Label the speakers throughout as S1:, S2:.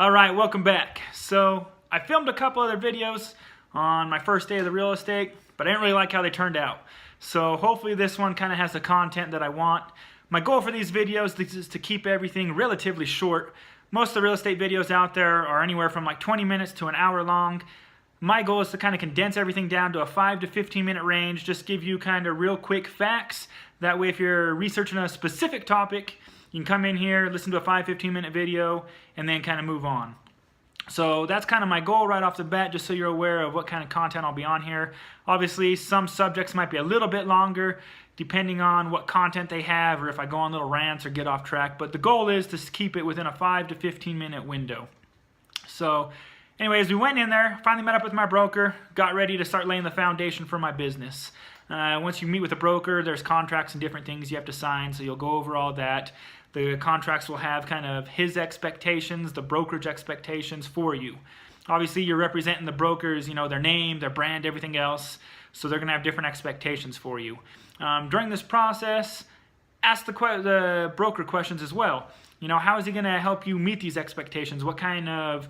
S1: Alright, welcome back. So I filmed a couple other videos on my first day of the real estate, but I didn't really like how they turned out. So hopefully this one kind of has the content that I want. My goal for these videos is to keep everything relatively short. Most of the real estate videos out there are anywhere from like 20 minutes to an hour long. My goal is to kind of condense everything down to a 5 to 15 minute range, just give you kind of real quick facts. That way if you're researching a specific topic, you can come in here, listen to a 5-15 minute video, and then kind of move on. So that's kind of my goal right off the bat, just so you're aware of what kind of content I'll be on here. Obviously, some subjects might be a little bit longer, depending on what content they have, or if I go on little rants or get off track. But the goal is to keep it within a 5 to 15 minute window. So anyways, we went in there, finally met up with my broker, got ready to start laying the foundation for my business. Once you meet with a broker, there's contracts and different things you have to sign, so you'll go over all that. The contracts will have kind of his expectations, the brokerage expectations for you. Obviously, you're representing the brokers, you know, their name, their brand, everything else, so they're going to have different expectations for you. During this process, ask the broker questions as well. You know, how is he going to help you meet these expectations? What kind of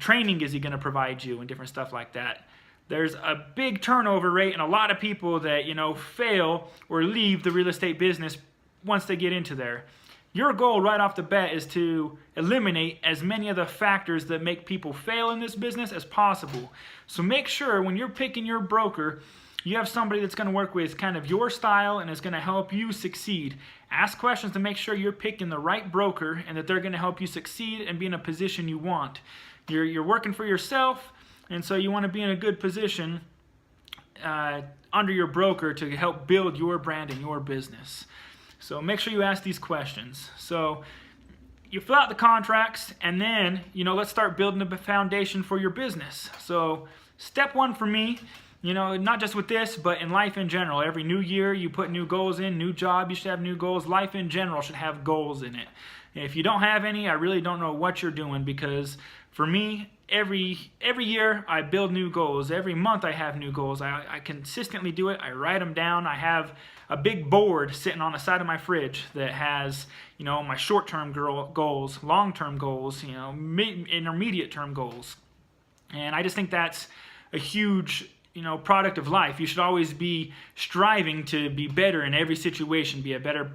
S1: training is he going to provide you and different stuff like that? There's a big turnover rate and a lot of people that, you know, fail or leave the real estate business once they get into there. Your goal right off the bat is to eliminate as many of the factors that make people fail in this business as possible. So make sure when you're picking your broker, you have somebody that's going to work with kind of your style and is going to help you succeed. Ask questions to make sure you're picking the right broker and that they're going to help you succeed and be in a position you want. You're working for yourself, and so you want to be in a good position under your broker to help build your brand and your business. So make sure you ask these questions. So you fill out the contracts, and then, you know, let's start building a foundation for your business. So step one for me, you know, not just with this, but in life in general. Every new year you put new goals in, new job, you should have new goals. Life in general should have goals in it. If you don't have any, I really don't know what you're doing, because for me, every year I build new goals. Every month I have new goals. I consistently do it. I write them down. I have a big board sitting on the side of my fridge that has, you know, my short-term goals, long-term goals, you know, intermediate-term goals. And I just think that's a huge, you know, product of life. You should always be striving to be better in every situation, be a better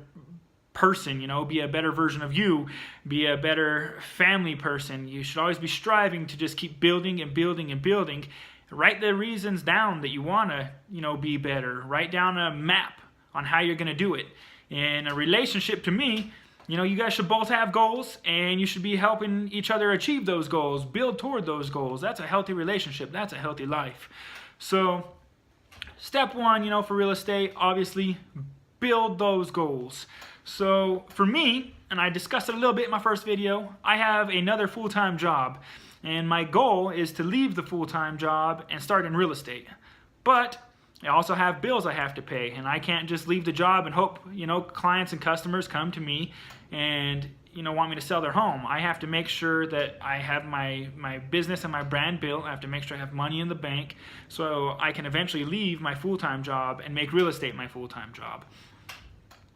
S1: person, you know, be a better version of you, be a better family person. You should always be striving to just keep building and building and building. Write the reasons down that you want to, you know, be better. Write down a map on how you're going to do it. In a relationship, to me, you know, you guys should both have goals, and you should be helping each other achieve those goals, build toward those goals. That's a healthy relationship. That's a healthy life. So step one, you know, for real estate, obviously build those goals. So for me, and I discussed it a little bit in my first video, I have another full-time job, and my goal is to leave the full-time job and start in real estate. But I also have bills I have to pay, and I can't just leave the job and hope, you know, clients and customers come to me and, you know, want me to sell their home. I have to make sure that I have my business and my brand built. I have to make sure I have money in the bank so I can eventually leave my full-time job and make real estate my full-time job.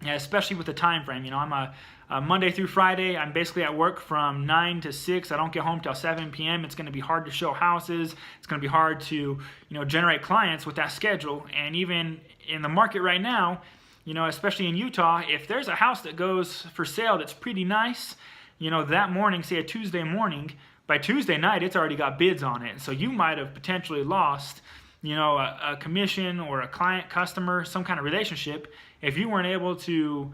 S1: Yeah, especially with the time frame. You know, I'm a Monday through Friday. I'm basically at work from 9 to 6. I don't get home till 7 p.m. It's going to be hard to show houses. It's going to be hard to, you know, generate clients with that schedule. And even in the market right now, you know, especially in Utah, if there's a house that goes for sale that's pretty nice, you know, that morning, say a Tuesday morning, by Tuesday night, it's already got bids on it. So you might have potentially lost, you know, a commission or a client, customer, some kind of relationship if you weren't able to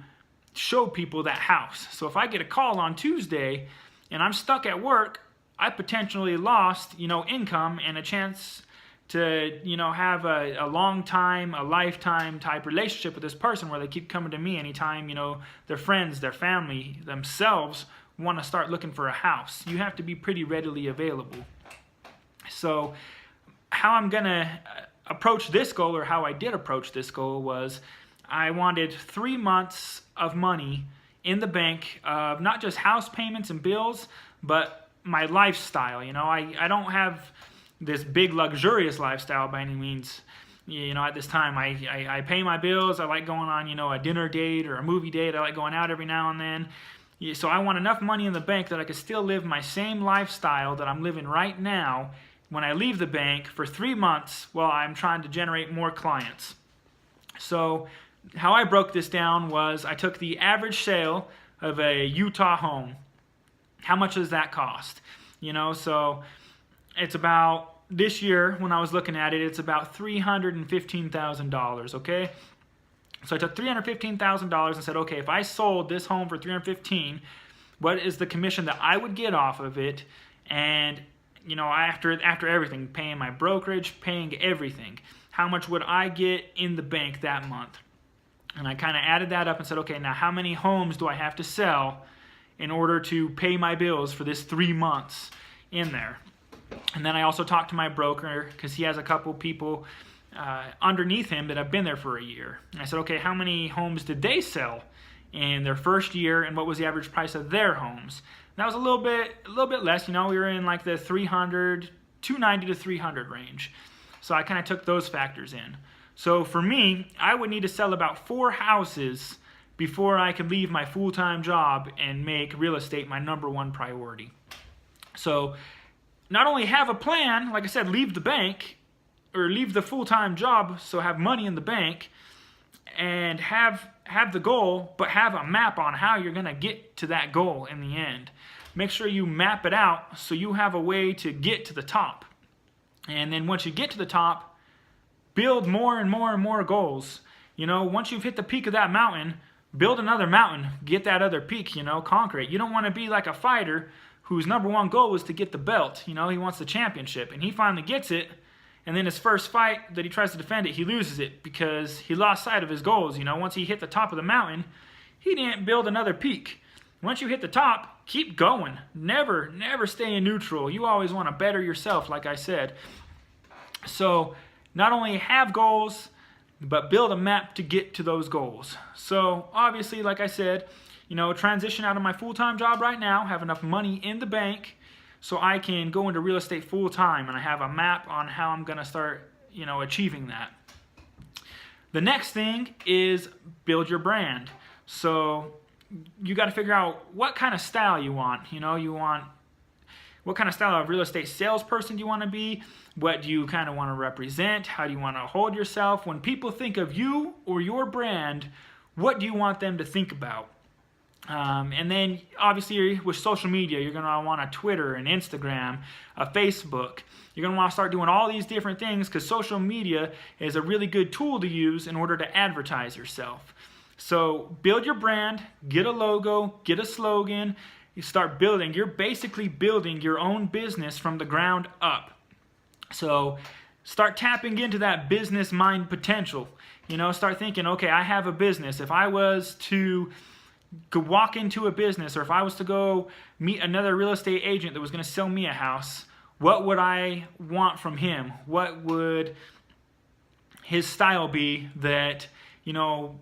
S1: show people that house. So if I get a call on Tuesday and I'm stuck at work, I potentially lost, you know, income and a chance to, you know, have a long time, a lifetime type relationship with this person where they keep coming to me anytime, you know, their friends, their family, themselves want to start looking for a house. You have to be pretty readily available. So how I'm going to approach this goal, or how I did approach this goal, was I wanted 3 months of money in the bank, not just house payments and bills, but my lifestyle. You know, I don't have this big luxurious lifestyle by any means. You know, at this time, I pay my bills. I like going on, you know, a dinner date or a movie date. I like going out every now and then. So I want enough money in the bank that I could still live my same lifestyle that I'm living right now when I leave the bank for 3 months while I'm trying to generate more clients. So how I broke this down was I took the average sale of a Utah home. How much does that cost? So it's about, this year when I was looking at it, it's about $315,000, okay? So I took $315,000 and said, okay, if I sold this home for $315,000, what is the commission that I would get off of it? And after everything, paying my brokerage, paying everything, how much would I get in the bank that month? And I kind of added that up and said, okay, now how many homes do I have to sell in order to pay my bills for this 3 months in there? And then I also talked to my broker, because he has a couple people underneath him that have been there for a year. And I said, okay, how many homes did they sell in their first year, and what was the average price of their homes? And that was a little bit less. We were in like the 290 to 300 range. So I kind of took those factors in. So for me, I would need to sell about 4 houses before I could leave my full-time job and make real estate my #1 priority. So not only have a plan, like I said, leave the bank or leave the full-time job, so have money in the bank, and have the goal, but have a map on how you're going to get to that goal in the end. Make sure you map it out so you have a way to get to the top. And then once you get to the top, build more and more and more goals. Once you've hit the peak of that mountain, build another mountain, get that other peak, conquer it. You don't want to be like a fighter whose #1 goal was to get the belt. He wants the championship, and he finally gets it, and then his first fight that he tries to defend it, he loses it because he lost sight of his goals. Once he hit the top of the mountain, he didn't build another peak. Once you hit the top, keep going. Never stay in neutral. You always want to better yourself, like I said. So not only have goals, but build a map to get to those goals. So obviously, like I said, transition out of my full-time job right now, have enough money in the bank so I can go into real estate full-time, and I have a map on how I'm going to start, achieving that. The next thing is build your brand. So you got to figure out what kind of style you want. What kind of style of real estate salesperson do you want to be? What do you kind of want to represent? How do you want to hold yourself? When people think of you or your brand, what do you want them to think about? And then obviously with social media, you're going to want a Twitter, an Instagram, a Facebook. You're going to want to start doing all these different things because social media is a really good tool to use in order to advertise yourself. So build your brand, get a logo, get a slogan. You start building. You're basically building your own business from the ground up. So start tapping into that business mind potential. Start thinking, okay, I have a business. If I was to walk into a business, or if I was to go meet another real estate agent that was going to sell me a house, what would I want from him? What would his style be that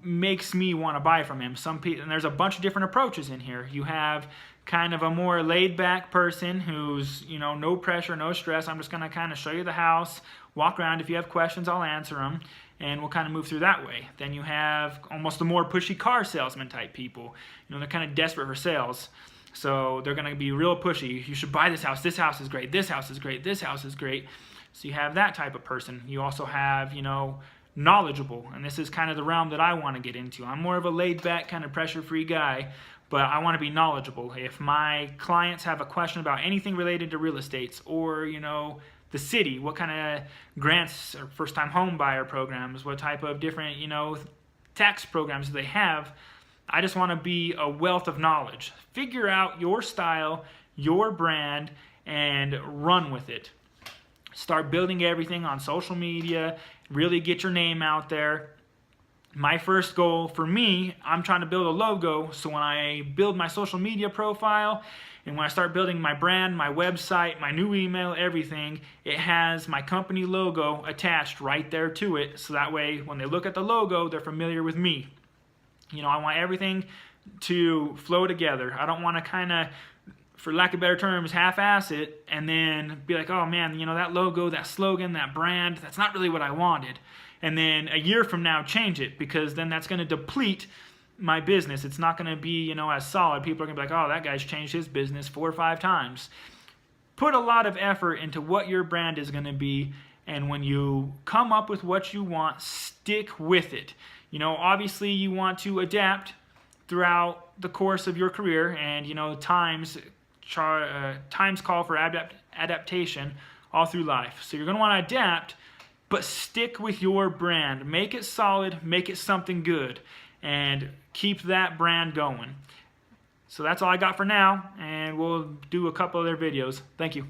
S1: makes me want to buy from him? And there's a bunch of different approaches in here. You have kind of a more laid-back person who's, no pressure, no stress. I'm just going to kind of show you the house, walk around. If you have questions, I'll answer them, and we'll kind of move through that way. Then you have almost the more pushy car salesman type people. They're kind of desperate for sales. So they're going to be real pushy. You should buy this house. This house is great. This house is great. This house is great. So you have that type of person. You also have, knowledgeable. And this is kind of the realm that I want to get into. I'm more of a laid-back, kind of pressure-free guy, but I want to be knowledgeable. If my clients have a question about anything related to real estate or, the city, what kind of grants or first-time home buyer programs, what type of different, tax programs do they have, I just want to be a wealth of knowledge. Figure out your style, your brand, and run with it. Start building everything on social media, really get your name out there. My first goal for me, I'm trying to build a logo, so when I build my social media profile and when I start building my brand, my website, my new email, everything, it has my company logo attached right there to it, so that way when they look at the logo, they're familiar with me. I want everything to flow together. I don't want to kind of, for lack of better terms, half-ass it and then be like, oh man, that logo, that slogan, that brand, that's not really what I wanted. And then a year from now, change it, because then that's going to deplete my business. It's not going to be, as solid. People are going to be like, oh, that guy's changed his business 4 or 5 times. Put a lot of effort into what your brand is going to be, and when you come up with what you want, stick with it. Obviously you want to adapt throughout the course of your career, and times call for adaptation all through life. So you're going to want to adapt, but stick with your brand. Make it solid, make it something good, and keep that brand going. So that's all I got for now, and we'll do a couple other videos. Thank you.